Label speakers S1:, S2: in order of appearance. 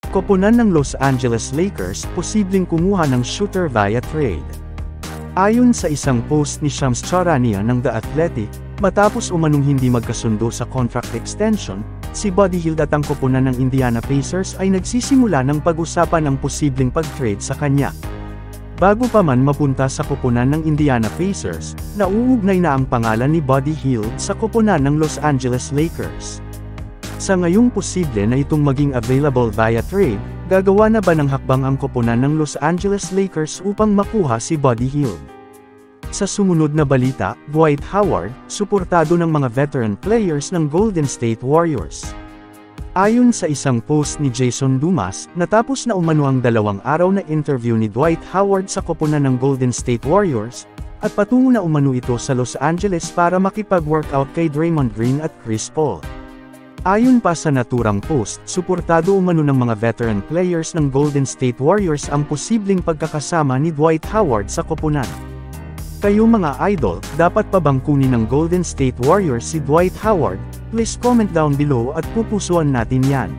S1: Koponan ng Los Angeles Lakers posibleng kumuha ng shooter via trade. Ayon sa isang post ni Shams Charania ng The Athletic, matapos umanong hindi magkasundo sa contract extension, si Buddy Hield at ang koponan ng Indiana Pacers ay nagsisimula ng pag-usapan ang posibleng pag-trade sa kanya. Bago pa man mapunta sa koponan ng Indiana Pacers, nauugnay na ang pangalan ni Buddy Hield sa koponan ng Los Angeles Lakers. Sa ngayong posible na itong maging available via trade, gagawa na ba ng hakbang ang koponan ng Los Angeles Lakers upang makuha si Buddy Hield? Sa sumunod na balita, Dwight Howard, suportado ng mga veteran players ng Golden State Warriors. Ayon sa isang post ni Jason Dumas, natapos na umano ang 2 araw na interview ni Dwight Howard sa koponan ng Golden State Warriors, at patungo na umano ito sa Los Angeles para makipag-workout kay Draymond Green at Chris Paul. Ayon pa sa naturang post, suportado umano ng mga veteran players ng Golden State Warriors ang posibleng pagkakasama ni Dwight Howard sa koponan. Kayo mga idol, dapat pa bang kunin ng Golden State Warriors si Dwight Howard? Please comment down below at pupusuan natin yan.